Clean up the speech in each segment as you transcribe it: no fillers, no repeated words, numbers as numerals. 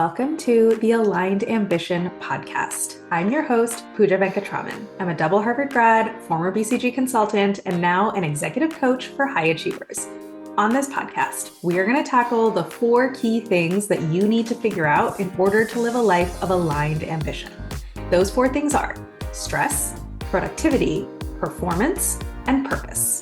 Welcome to the Aligned Ambition podcast. I'm your host, Pooja Venkatraman. I'm a double Harvard grad, former BCG consultant, and now an executive coach for high achievers. On this podcast, we are going to tackle the 4 key things that you need to figure out in order to live a life of aligned ambition. Those 4 things are stress, productivity, performance, and purpose.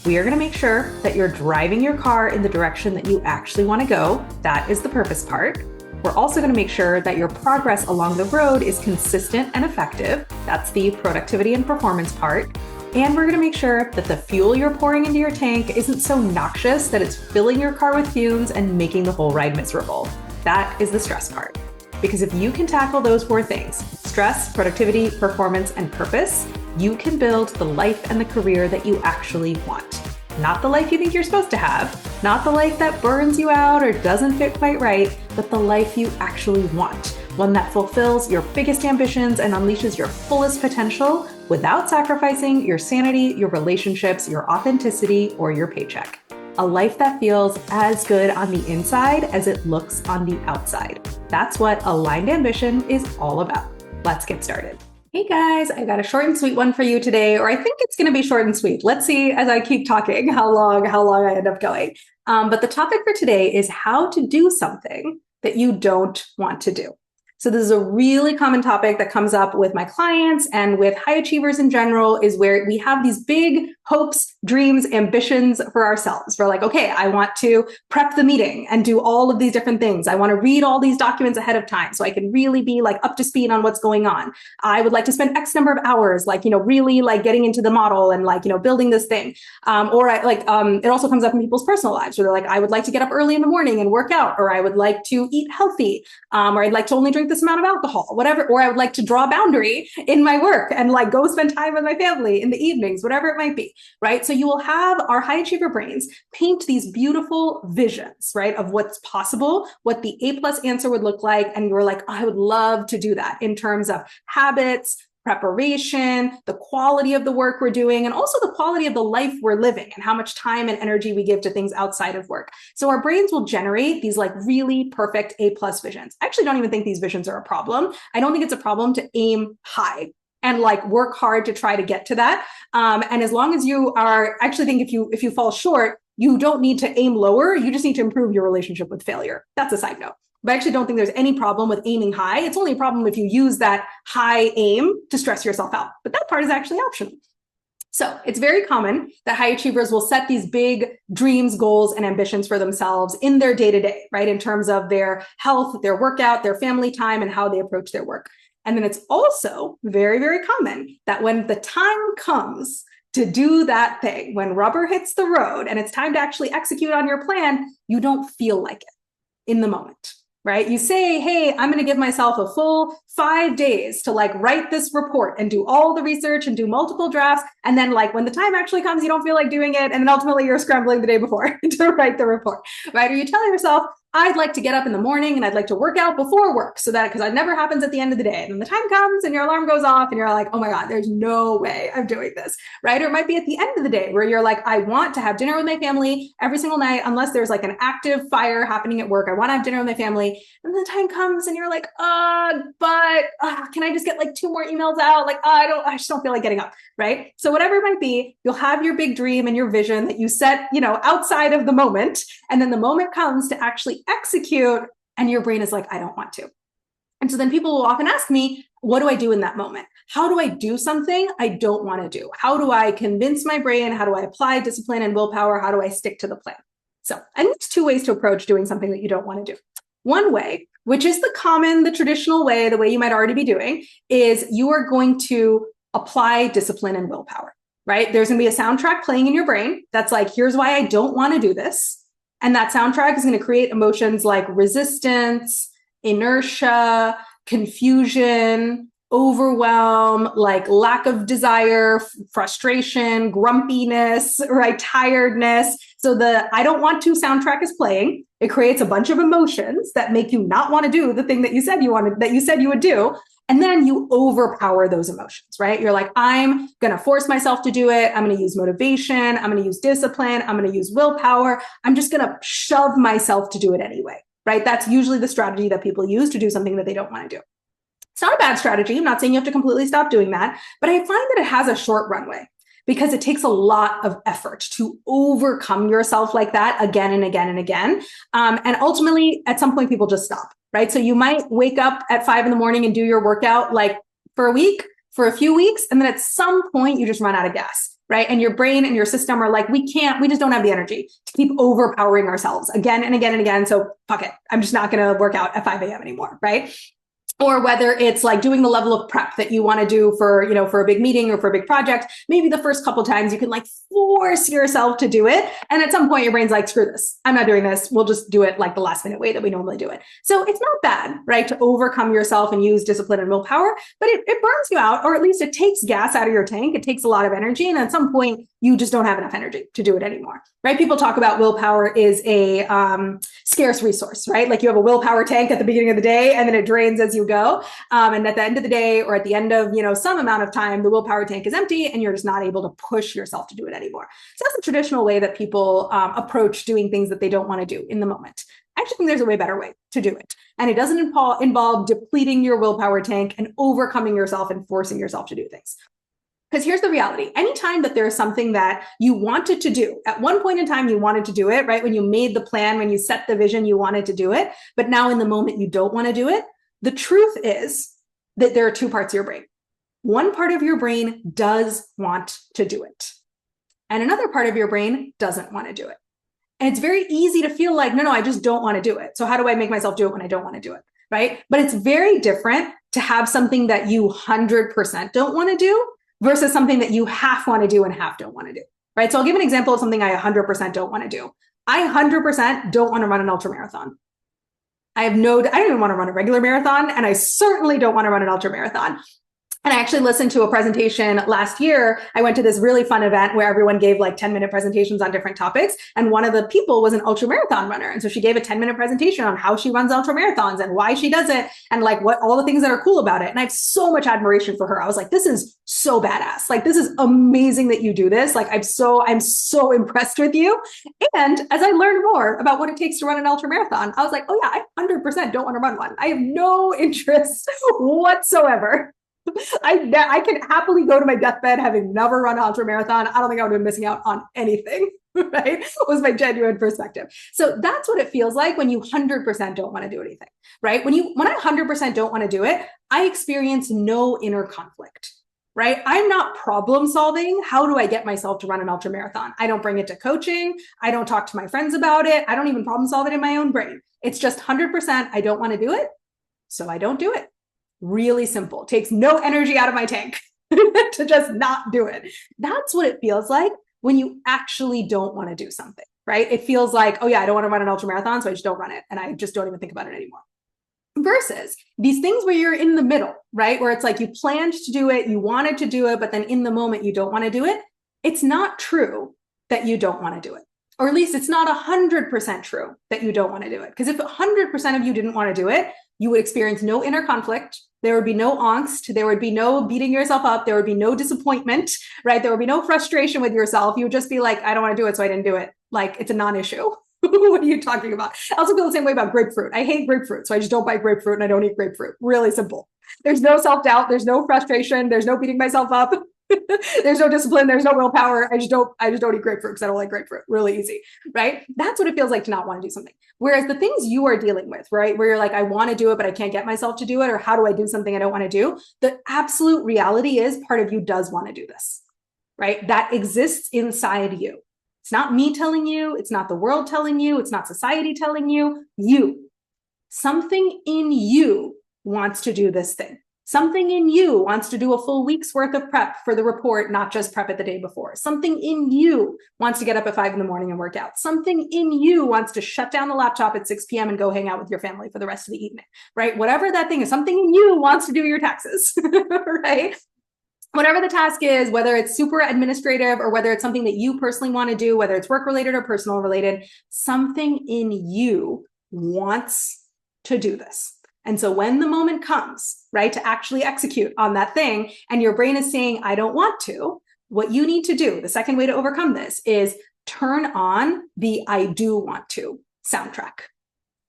We are going to make sure that you're driving your car in the direction that you actually want to go. That is the purpose part. We're also going to make sure that your progress along the road is consistent and effective. That's the productivity and performance part. And we're going to make sure that the fuel you're pouring into your tank isn't so noxious that it's filling your car with fumes and making the whole ride miserable. That is the stress part. Because if you can tackle those 4 things, stress, productivity, performance, and purpose, you can build the life and the career that you actually want. Not the life you think you're supposed to have, not the life that burns you out or doesn't fit quite right, but the life you actually want. One that fulfills your biggest ambitions and unleashes your fullest potential without sacrificing your sanity, your relationships, your authenticity, or your paycheck. A life that feels as good on the inside as it looks on the outside. That's what aligned ambition is all about. Let's get started. Hey guys, I got a short and sweet one for you today, or I think it's going to be short and sweet. Let's see as I keep talking how long I end up going. But the topic for today is how to do something that you don't want to do. So this is a really common topic that comes up with my clients and with high achievers in general, is where we have these big hopes, dreams, ambitions for ourselves. We're like, okay, I want to prep the meeting and do all of these different things. I want to read all these documents ahead of time so I can really be like up to speed on what's going on. I would like to spend X number of hours, really getting into the model and building this thing. It also comes up in people's personal lives where they're like, I would like to get up early in the morning and work out, or I would like to eat healthy, or I'd like to only drink this amount of alcohol, whatever, or I would like to draw a boundary in my work and go spend time with my family in the evenings, whatever it might be, right? So you will have our high achiever brains paint these beautiful visions, right, of what's possible, what the A+ answer would look like. And you're like, I would love to do that in terms of habits, preparation, the quality of the work we're doing, and also the quality of the life we're living and how much time and energy we give to things outside of work. So our brains will generate these really perfect A+ visions. I actually don't even think these visions are a problem. I don't think it's a problem to aim high and work hard to try to get to that. And as long as you are, I actually think if you fall short, you don't need to aim lower. You just need to improve your relationship with failure. That's a side note. But I actually don't think there's any problem with aiming high. It's only a problem if you use that high aim to stress yourself out. But that part is actually optional. So it's very common that high achievers will set these big dreams, goals, and ambitions for themselves in their day-to-day, right? In terms of their health, their workout, their family time, and how they approach their work. And then it's also very, very common that when the time comes to do that thing, when rubber hits the road and it's time to actually execute on your plan, you don't feel like it in the moment. Right? You say, hey, I'm going to give myself a full 5 days to write this report and do all the research and do multiple drafts. And then when the time actually comes, you don't feel like doing it. And then ultimately you're scrambling the day before to write the report, right? Or you tell yourself, I'd like to get up in the morning and I'd like to work out before work because that never happens at the end of the day. And then the time comes and your alarm goes off and you're like, oh my God, there's no way I'm doing this, right? Or it might be at the end of the day where you're like, I want to have dinner with my family every single night, unless there's an active fire happening at work. I want to have dinner with my family. And the time comes and you're like, can I just get 2 more emails out? I just don't feel like getting up, right? So whatever it might be, you'll have your big dream and your vision that you set, outside of the moment. And then the moment comes to actually execute and your brain is like, I don't want to. And so then people will often ask me, what do I do in that moment? How do I do something I don't want to do? How do I convince my brain? How do I apply discipline and willpower? How do I stick to the plan? So I think there's 2 ways to approach doing something that you don't want to do. One way, which is the traditional way, the way you might already be doing, is you are going to apply discipline and willpower, right? There's going to be a soundtrack playing in your brain that's here's why I don't want to do this. And that soundtrack is going to create emotions like resistance, inertia, confusion, overwhelm, lack of desire, frustration, grumpiness, right? Tiredness. So the I don't want to soundtrack is playing. It creates a bunch of emotions that make you not want to do the thing that you said you would do. And then you overpower those emotions, right? You're like, I'm going to force myself to do it. I'm going to use motivation. I'm going to use discipline. I'm going to use willpower. I'm just going to shove myself to do it anyway. right? That's usually the strategy that people use to do something that they don't want to do. It's not a bad strategy. I'm not saying you have to completely stop doing that, but I find that it has a short runway because it takes a lot of effort to overcome yourself like that again and again and again. And ultimately, at some point, people just stop, right? So you might wake up at 5 a.m. and do your workout like for a week, for a few weeks, and then at some point, you just run out of gas, right? And your brain and your system are like, we just don't have the energy to keep overpowering ourselves again and again and again. So fuck it. I'm just not going to work out at 5 a.m. anymore, right? Or whether it's like doing the level of prep that you want to do for, for a big meeting or for a big project, maybe the first couple times you can like force yourself to do it. And at some point your brain's like, screw this, I'm not doing this. We'll just do it like the last minute way that we normally do it. So it's not bad, right? To overcome yourself and use discipline and willpower, but it burns you out, or at least it takes gas out of your tank. It takes a lot of energy. And at some point you just don't have enough energy to do it anymore, right? People talk about willpower is a scarce resource, right? Like you have a willpower tank at the beginning of the day and then it drains as you go. And at the end of the day, or at the end of, some amount of time, the willpower tank is empty and you're just not able to push yourself to do it anymore. So that's a traditional way that people approach doing things that they don't want to do in the moment. I actually think there's a way better way to do it. And it doesn't involve depleting your willpower tank and overcoming yourself and forcing yourself to do things. Because here's the reality. Anytime that there is something that you wanted to do, at one point in time, you wanted to do it, right? When you made the plan, when you set the vision, you wanted to do it. But now in the moment, you don't want to do it. The truth is that there are two parts of your brain. One part of your brain does want to do it. And another part of your brain doesn't want to do it. And it's very easy to feel like, no, I just don't want to do it. So how do I make myself do it when I don't want to do it, right? But it's very different to have something that you 100% don't want to do versus something that you half want to do and half don't want to do, right? So I'll give an example of something I 100% don't want to do. I 100% don't want to run an ultra marathon. I don't even want to run a regular marathon, and I certainly don't want to run an ultra marathon. And I actually listened to a presentation last year. I went to this really fun event where everyone gave like 10-minute presentations on different topics. And one of the people was an ultra marathon runner. And so she gave a 10-minute presentation on how she runs ultra marathons and why she does it and like what all the things that are cool about it. And I have so much admiration for her. I was like, this is so badass. Like, this is amazing that you do this. Like, I'm so impressed with you. And as I learned more about what it takes to run an ultra marathon, I was like, oh yeah, I 100% don't want to run one. I have no interest whatsoever. I can happily go to my deathbed having never run an ultra marathon. I don't think I would have been missing out on anything, right? Was my genuine perspective. So that's what it feels like when you 100% don't want to do anything, right? When I 100% don't want to do it, I experience no inner conflict, right? I'm not problem solving. How do I get myself to run an ultra marathon? I don't bring it to coaching. I don't talk to my friends about it. I don't even problem solve it in my own brain. It's just 100% I don't want to do it. So I don't do it. Really simple. It takes no energy out of my tank to just not do it. That's what it feels like when you actually don't want to do something, right? It feels like, oh yeah, I don't want to run an ultra marathon, so I just don't run it. And I just don't even think about it anymore. Versus these things where you're in the middle, right? Where it's like you planned to do it, you wanted to do it, but then in the moment you don't want to do it. It's not true that you don't want to do it. Or at least it's not 100% true that you don't want to do it. Because if 100% of you didn't want to do it, you would experience no inner conflict. There would be no angst. There would be no beating yourself up. There would be no disappointment, right? There would be no frustration with yourself. You would just be like, I don't want to do it, so I didn't do it. Like, it's a non-issue. What are you talking about? I also feel the same way about grapefruit. I hate grapefruit, so I just don't buy grapefruit and I don't eat grapefruit. Really simple. There's no self-doubt. There's no frustration. There's no beating myself up. There's no discipline. There's no willpower. I just don't eat grapefruit because I don't like grapefruit. Really easy, right? That's what it feels like to not want to do something. Whereas the things you are dealing with, right, where you're like, I want to do it, but I can't get myself to do it, or how do I do something I don't want to do? The absolute reality is part of you does want to do this, right? That exists inside you. It's not me telling you. It's not the world telling you. It's not society telling you. Something in you wants to do this thing. Something in you wants to do a full week's worth of prep for the report, not just prep it the day before. Something in you wants to get up at 5 a.m. and work out. Something in you wants to shut down the laptop at 6 p.m. and go hang out with your family for the rest of the evening, right? Whatever that thing is, something in you wants to do your taxes, right? Whatever the task is, whether it's super administrative or whether it's something that you personally want to do, whether it's work related or personal related, something in you wants to do this. And so when the moment comes, right, to actually execute on that thing, and your brain is saying, I don't want to, what you need to do, the second way to overcome this is turn on the I do want to soundtrack.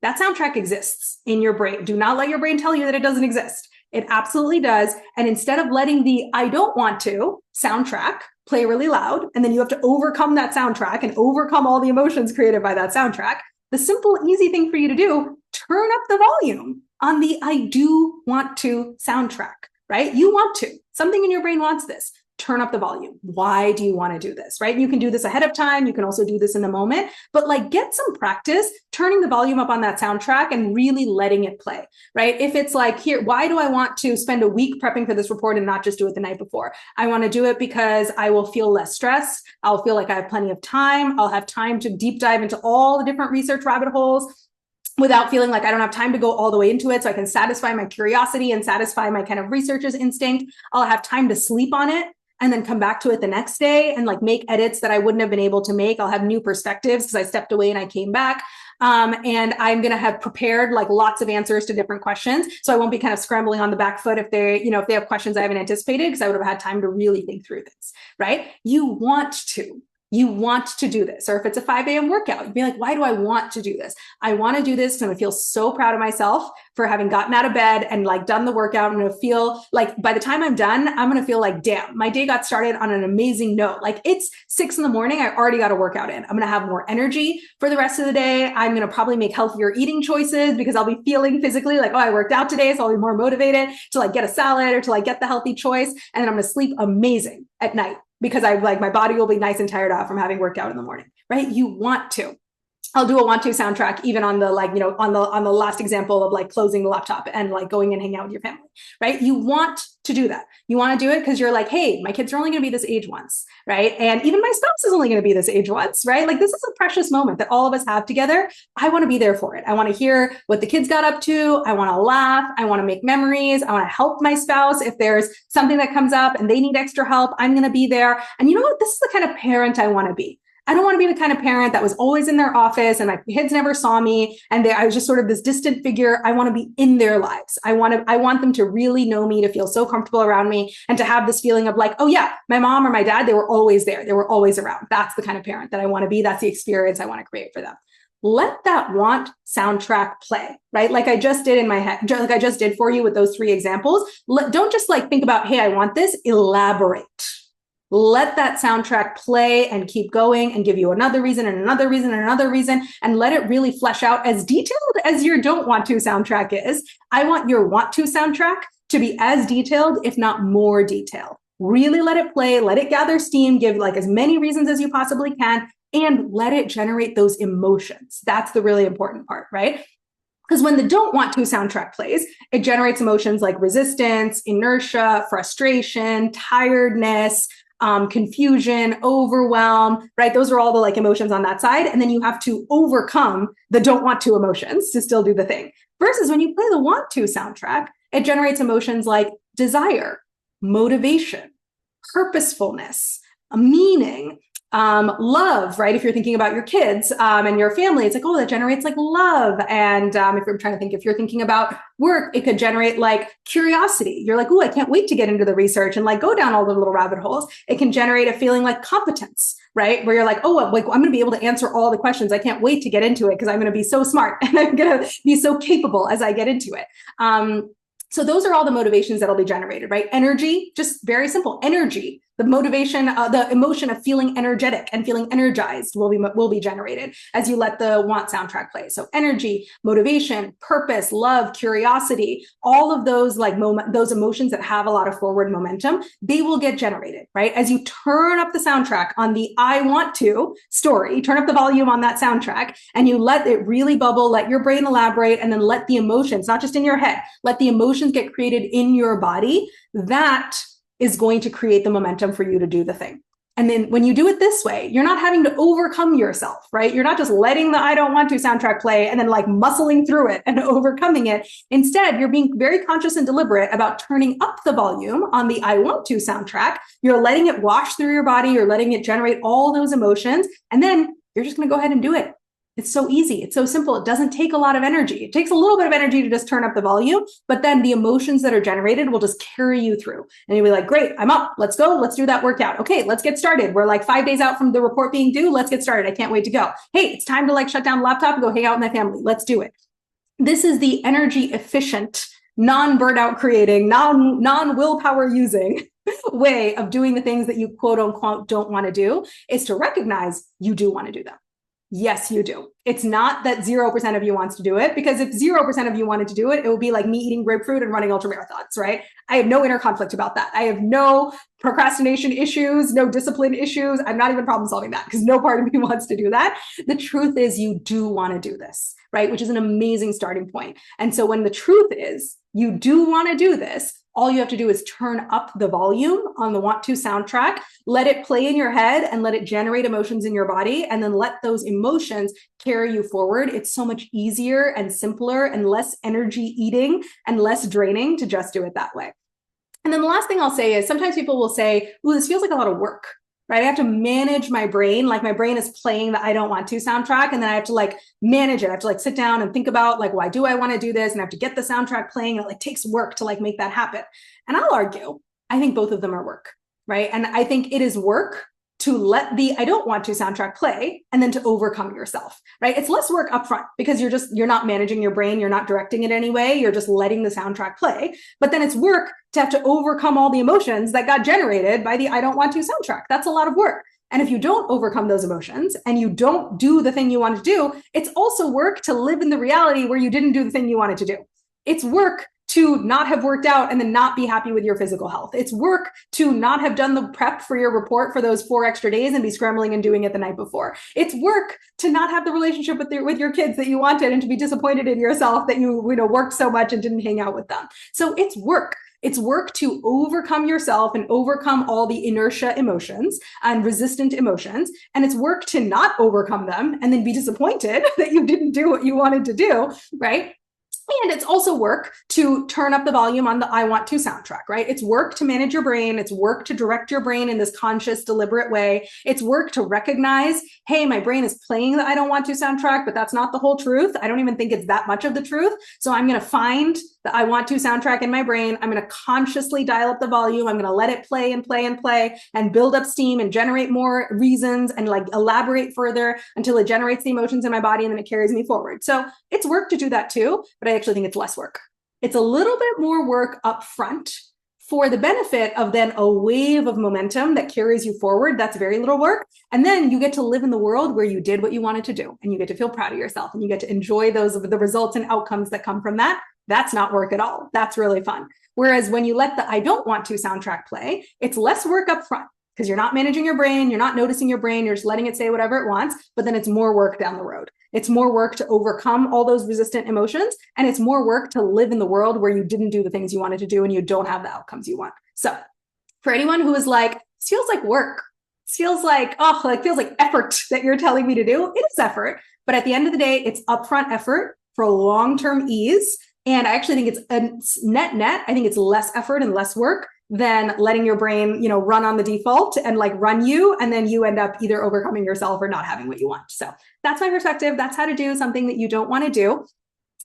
That soundtrack exists in your brain. Do not let your brain tell you that it doesn't exist. It absolutely does. And instead of letting the I don't want to soundtrack play really loud, and then you have to overcome that soundtrack and overcome all the emotions created by that soundtrack, the simple, easy thing for you to do, turn up the volume on the I do want to soundtrack, right? You want to. Something in your brain wants this. Turn up the volume. Why do you want to do this, right? You can do this ahead of time. You can also do this in the moment, but like get some practice turning the volume up on that soundtrack and really letting it play, right? If it's like, here, why do I want to spend a week prepping for this report and not just do it the night before? I want to do it because I will feel less stressed. I'll feel like I have plenty of time. I'll have time to deep dive into all the different research rabbit holes without feeling like I don't have time to go all the way into it. So I can satisfy my curiosity and satisfy my kind of researcher's instinct. I'll have time to sleep on it and then come back to it the next day and like make edits that I wouldn't have been able to make. I'll have new perspectives because I stepped away and I came back. And I'm going to have prepared like lots of answers to different questions. So I won't be kind of scrambling on the back foot if if they have questions I haven't anticipated, because I would have had time to really think through this, right? You want to do this. Or if it's a 5 a.m. workout, you'd be like, why do I want to do this? I want to do this because I'm going to feel so proud of myself for having gotten out of bed and like done the workout. I'm going to feel like by the time I'm done, I'm going to feel like, damn, my day got started on an amazing note. Like it's 6 a.m. I already got a workout in. I'm going to have more energy for the rest of the day. I'm going to probably make healthier eating choices because I'll be feeling physically like, oh, I worked out today. So I'll be more motivated to like get a salad or to like get the healthy choice. And then I'm going to sleep amazing at night, because I like my body will be nice and tired out from having worked out in the morning, right? You want to. I'll do a want to soundtrack even on the like, on the last example of like closing the laptop and like going and hanging out with your family, right? You want to do that. You want to do it because you're like, hey, my kids are only going to be this age once, right? And even my spouse is only going to be this age once, right? Like this is a precious moment that all of us have together. I want to be there for it. I want to hear what the kids got up to. I want to laugh. I want to make memories. I want to help my spouse. If there's something that comes up and they need extra help, I'm going to be there. And you know what? This is the kind of parent I want to be. I don't want to be the kind of parent that was always in their office and my kids never saw me and I was just sort of this distant figure. I want to be in their lives. I want them to really know me, to feel so comfortable around me and to have this feeling of like, oh yeah, my mom or my dad, they were always there. They were always around. That's the kind of parent that I want to be. That's the experience I want to create for them. Let that want soundtrack play, right? Like I just did in my head, like I just did for you with those 3 examples. Don't just like think about, hey, I want this, elaborate. Let that soundtrack play and keep going and give you another reason and another reason and another reason, and let it really flesh out as detailed as your don't want to soundtrack is. I want your want to soundtrack to be as detailed, if not more detailed. Really let it play, let it gather steam, give like as many reasons as you possibly can, and let it generate those emotions. That's the really important part, right? Because when the don't want to soundtrack plays, it generates emotions like resistance, inertia, frustration, tiredness, confusion, overwhelm, right? Those are all the like emotions on that side. And then you have to overcome the don't want to emotions to still do the thing. Versus when you play the want to soundtrack, it generates emotions like desire, motivation, purposefulness, meaning, love, right? If you're thinking about your kids and your family, it's like, oh, that generates like love. And if you're thinking about work, it could generate like curiosity. You're like, oh, I can't wait to get into the research and like go down all the little rabbit holes. It can generate a feeling like competence, right? Where you're like, oh, I'm going to be able to answer all the questions. I can't wait to get into it because I'm going to be so smart and I'm going to be so capable as I get into it. So those are all the motivations that'll be generated, right? Energy, just very simple. Energy, the motivation, the emotion of feeling energetic and feeling energized will be generated as you let the want soundtrack play. So energy, motivation, purpose, love, curiosity, all of those those emotions that have a lot of forward momentum, they will get generated, right? As you turn up the soundtrack on the I want to story, turn up the volume on that soundtrack and you let it really bubble, let your brain elaborate, and then let the emotions, not just in your head, let the emotions get created in your body. That is going to create the momentum for you to do the thing. And then when you do it this way, you're not having to overcome yourself, right? You're not just letting the I don't want to soundtrack play and then like muscling through it and overcoming it. Instead, you're being very conscious and deliberate about turning up the volume on the I want to soundtrack. You're letting it wash through your body. You're letting it generate all those emotions. And then you're just going to go ahead and do it. It's so easy. It's so simple. It doesn't take a lot of energy. It takes a little bit of energy to just turn up the volume, but then the emotions that are generated will just carry you through. And you'll be like, great, I'm up. Let's go. Let's do that workout. Okay, let's get started. We're like 5 days out from the report being due. Let's get started. I can't wait to go. Hey, it's time to like shut down the laptop and go hang out with my family. Let's do it. This is the energy efficient, non-burnout creating, non-willpower using way of doing the things that you quote unquote don't want to do, is to recognize you do want to do them. Yes, you do. It's not that 0% of you wants to do it, because if 0% of you wanted to do it, it would be like me eating grapefruit and running ultra marathons, right? I have no inner conflict about that. I have no procrastination issues, no discipline issues. I'm not even problem solving that, because no part of me wants to do that. The truth is you do want to do this, right? Which is an amazing starting point. And so when the truth is you do want to do this, all you have to do is turn up the volume on the want to soundtrack, let it play in your head and let it generate emotions in your body, and then let those emotions carry you forward. It's so much easier and simpler and less energy eating and less draining to just do it that way. And then the last thing I'll say is sometimes people will say, ooh, this feels like a lot of work, right? I have to manage my brain. Like my brain is playing the I don't want to soundtrack, and then I have to like manage it. I have to like sit down and think about like, why do I want to do this? And I have to get the soundtrack playing. It like takes work to like make that happen. And I'll argue, I think both of them are work, right? And I think it is work to let the I don't want to soundtrack play and then to overcome yourself, right? It's less work upfront because you're not managing your brain. You're not directing it anyway. You're just letting the soundtrack play. But then it's work to have to overcome all the emotions that got generated by the I don't want to soundtrack. That's a lot of work. And if you don't overcome those emotions and you don't do the thing you want to do, it's also work to live in the reality where you didn't do the thing you wanted to do. It's work to not have worked out and then not be happy with your physical health. It's work to not have done the prep for your report for those 4 extra days and be scrambling and doing it the night before. It's work to not have the relationship with your kids that you wanted and to be disappointed in yourself that you worked so much and didn't hang out with them. So it's work. It's work to overcome yourself and overcome all the inertia emotions and resistant emotions. And it's work to not overcome them and then be disappointed that you didn't do what you wanted to do, right? And it's also work to turn up the volume on the I want to soundtrack, right? It's work to manage your brain. It's work to direct your brain in this conscious, deliberate way. It's work to recognize, hey, my brain is playing the I don't want to soundtrack, but that's not the whole truth. I don't even think it's that much of the truth. So I'm going to find the I want to soundtrack in my brain. I'm going to consciously dial up the volume. I'm going to let it play and play and play and build up steam and generate more reasons and like elaborate further until it generates the emotions in my body and then it carries me forward. So it's work to do that too, but I actually think it's less work. It's a little bit more work up front for the benefit of then a wave of momentum that carries you forward. That's very little work. And then you get to live in the world where you did what you wanted to do and you get to feel proud of yourself and you get to enjoy the results and outcomes that come from that. That's not work at all. That's really fun. Whereas when you let the I don't want to soundtrack play, it's less work up front because you're not managing your brain. You're not noticing your brain. You're just letting it say whatever it wants, but then it's more work down the road. It's more work to overcome all those resistant emotions. And it's more work to live in the world where you didn't do the things you wanted to do and you don't have the outcomes you want. So for anyone who is like, this feels like work, this feels like, feels like effort that you're telling me to do, it is effort. But at the end of the day, it's upfront effort for long-term ease. And I actually think it's net. I think it's less effort and less work than letting your brain, run on the default and like run you. And then you end up either overcoming yourself or not having what you want. So that's my perspective. That's how to do something that you don't want to do.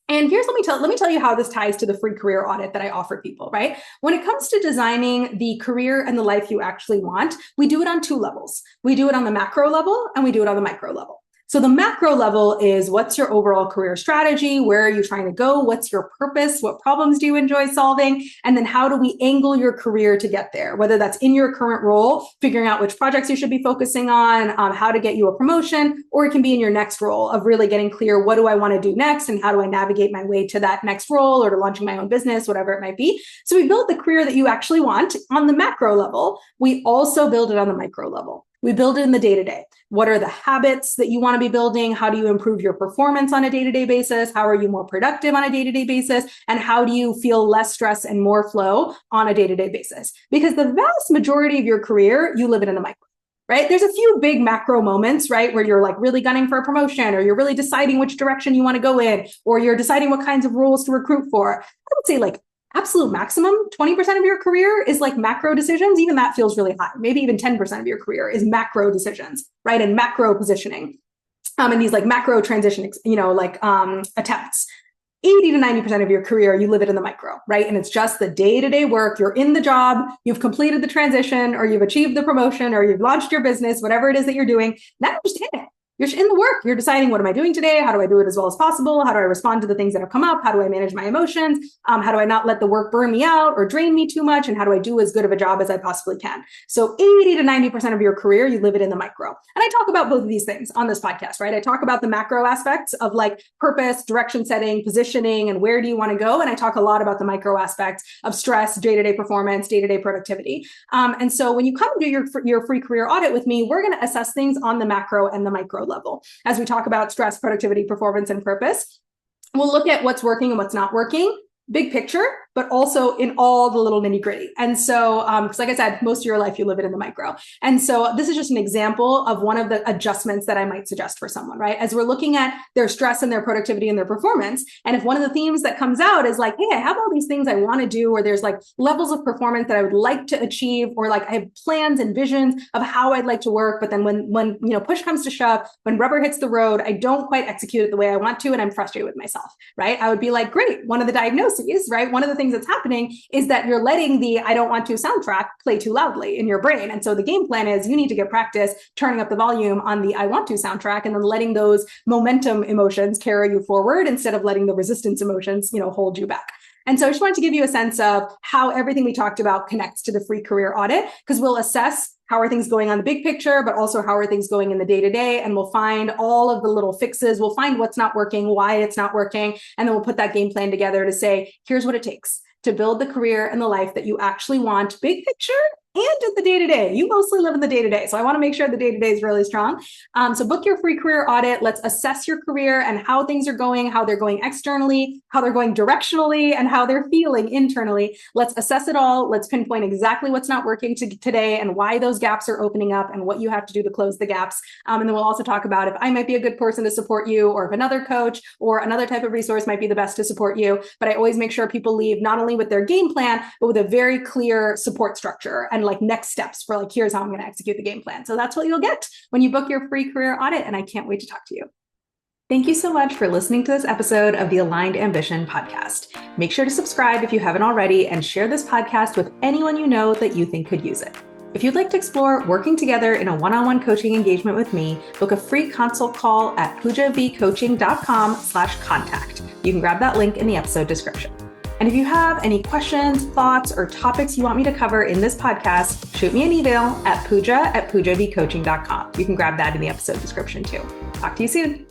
And let me tell you how this ties to the free career audit that I offer people, right? When it comes to designing the career and the life you actually want, we do it on 2 levels. We do it on the macro level and we do it on the micro level. So the macro level is what's your overall career strategy? Where are you trying to go? What's your purpose? What problems do you enjoy solving? And then how do we angle your career to get there? Whether that's in your current role, figuring out which projects you should be focusing on, how to get you a promotion, or it can be in your next role of really getting clear, what do I want to do next? And how do I navigate my way to that next role or to launching my own business, whatever it might be. So we build the career that you actually want on the macro level. We also build it on the micro level. We build it in the day-to-day. What are the habits that you want to be building? How do you improve your performance on a day-to-day basis? How are you more productive on a day-to-day basis? And how do you feel less stress and more flow on a day-to-day basis? Because the vast majority of your career, you live it in the micro, right? There's a few big macro moments, right? Where you're like really gunning for a promotion, or you're really deciding which direction you want to go in, or you're deciding what kinds of roles to recruit for. I would say like absolute maximum, 20% of your career is like macro decisions. Even that feels really high. Maybe even 10% of your career is macro decisions, right? And macro positioning. And these like macro transition, attempts. 80 to 90% of your career, you live it in the micro, right? And it's just the day-to-day work. You're in the job, you've completed the transition, or you've achieved the promotion, or you've launched your business, whatever it is that you're doing. Now you're just in it. You're in the work. You're deciding, what am I doing today? How do I do it as well as possible? How do I respond to the things that have come up? How do I manage my emotions? How do I not let the work burn me out or drain me too much? And how do I do as good of a job as I possibly can? So 80 to 90% of your career, you live it in the micro. And I talk about both of these things on this podcast, right? I talk about the macro aspects of like purpose, direction setting, positioning, and where do you want to go? And I talk a lot about the micro aspects of stress, day-to-day performance, day-to-day productivity. And so when you come do your free career audit with me, we're going to assess things on the macro and the micro level. As we talk about stress, productivity, performance, and purpose, we'll look at what's working and what's not working, big picture, but also in all the little nitty gritty. And so, because like I said, most of your life, you live it in the micro. And so this is just an example of one of the adjustments that I might suggest for someone, right? As we're looking at their stress and their productivity and their performance. And if one of the themes that comes out is like, hey, I have all these things I want to do, or there's like levels of performance that I would like to achieve, or like I have plans and visions of how I'd like to work. But then when push comes to shove, when rubber hits the road, I don't quite execute it the way I want to, and I'm frustrated with myself, right? I would be like, great. One of the diagnoses, right? One of the things that's happening is that you're letting the I don't want to soundtrack play too loudly in your brain. And so the game plan is you need to get practice turning up the volume on the I want to soundtrack, and then letting those momentum emotions carry you forward instead of letting the resistance emotions, hold you back. And so I just wanted to give you a sense of how everything we talked about connects to the free career audit, because we'll assess how are things going on the big picture, but also how are things going in the day-to-day. And we'll find all of the little fixes. We'll find what's not working, why it's not working. And then we'll put that game plan together to say, here's what it takes to build the career and the life that you actually want, big picture and in the day-to-day. You mostly live in the day-to-day. So I want to make sure the day-to-day is really strong. So book your free career audit. Let's assess your career and how things are going, how they're going externally, how they're going directionally, and how they're feeling internally. Let's assess it all. Let's pinpoint exactly what's not working today and why those gaps are opening up and what you have to do to close the gaps. And then we'll also talk about if I might be a good person to support you, or if another coach or another type of resource might be the best to support you. But I always make sure people leave not only with their game plan, but with a very clear support structure and like next steps for like, here's how I'm going to execute the game plan. So that's what you'll get when you book your free career audit. And I can't wait to talk to you. Thank you so much for listening to this episode of the Aligned Ambition podcast. Make sure to subscribe if you haven't already, and share this podcast with anyone you know that you think could use it. If you'd like to explore working together in a one-on-one coaching engagement with me, book a free consult call at poojavcoaching.com/contact. You can grab that link in the episode description. And if you have any questions, thoughts, or topics you want me to cover in this podcast, shoot me an email at pooja@poojavcoaching.com. You can grab that in the episode description too. Talk to you soon.